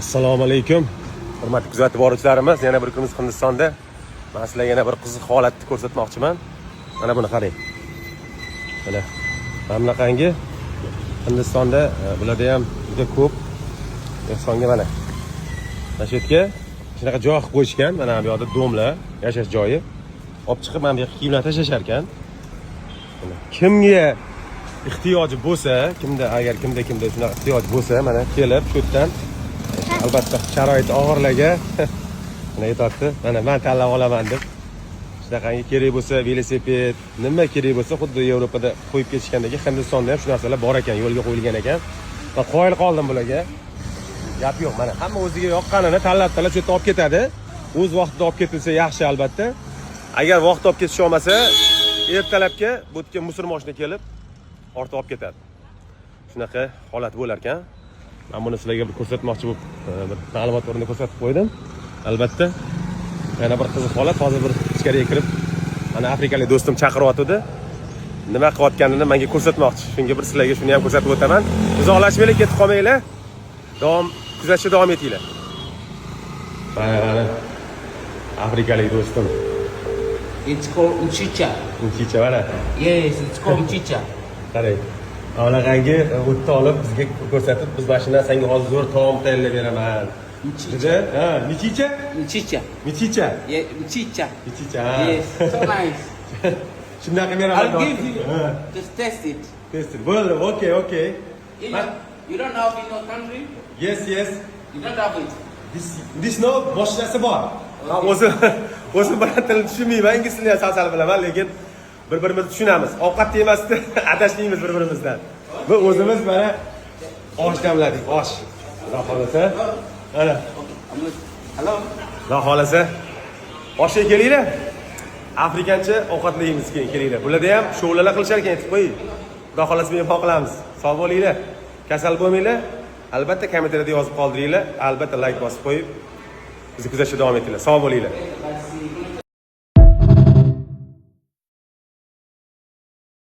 Assalomu alaykum. Hurmatli kuzatib boruvchilarimiz, yana bir kunimiz Hindistonda. Men sizlarga yana bir qiziq holatni ko'rsatmoqchiman. Mana buni qarang. Mana mamlaqangi Hindistonda bularda ham juda ko'p ehsonga mana. Mana shu yerga shunaqa joy qilib qo'yishgan. Mana bu yerda domlar, yashash joyi. Olib chiqib mana bu yerga kiyimlar tashashar ekan. Kimga ehtiyoji bo'lsa, agar kimda shunaqa ehtiyoj bo'lsa, mana kelib shu yerdan albatta sharoit og'irlarga mana aytadi, mana men tanlab olaman deb. Shunaqangi kerak bo'lsa velosiped, nima kerak bo'lsa, xuddi Yevropada qo'yib ketishgandagi Hindistonda ham shu narsalar bor ekan, yo'lga qo'yilgan ekan. Men qoyil qoldim bularga. Gap yo'q, mana hamma o'ziga yoqqanini tanlab shu yerga olib ketadi. O'z vaqtida olib ketilsa yaxshi albatta. Agar vaqt olib ketish olmasa, ertalabga bu yerga musor mashina kelib ortib olib ketadi. Shunaqa holat bo'lar ekan. Men buni sizlarga bir ko'rsatmoqchi bo'lib, bir ma'lumot o'rnida ko'rsatib qo'ydim. Albatta, yana bir qiziq holat. Hozir bir ichkariga kirib, mana afrikalik do'stim chaqiryapti. Nima qilayotganini menga ko'rsatmoqchi. Shunga bir sizlarga shuni ham ko'rsatib o'taman. Uzoqlashmaylik, ketib qolmanglar. Kuzatishda davom etinglar. Mana afrikalik do'stim. It's called mchicha. Mchicha, mana. Yes, it's called mchicha. Qarang. Avlaqangi o'tni olib bizga ko'rsatib, biz mashina senga hozir zo'r taom tayyorlab beraman. Mchicha. Ha, mchicha? Mchicha. Mchicha. Yeah, mchicha. Mchicha. Yes, so nice. Shunaqa beraman. I'll give you. Just test it. Test it. Well, okay. You don't have in your country? Yes. You don't have it. This no boshqasi bor. O'zim bilan tilni tushunmayman, ingliz tilini ham sal bilaman, lekin bir-birimizni tushunamiz. Ovqat yemasdan adashmaymiz bir-birimizdan. Bu o'zimiz mana osh damladik, osh. Xudo xolasa. Mana. Hello. Xudo xolasa. Oshga kelinglar. Afrikancha ovqatlaymiz keyin kelinglar. Bularda ham shoularlar qilishar ekan, aytib qo'ying. Xudo xolasa men qilamiz. Sog' bo'linglar. Kasal bo'lmanglar. Albatta kommentariyada yozib qoldiringlar. Albatta like bosib qo'yib bizni kuzatishda davom etinglar. Sog' bo'linglar.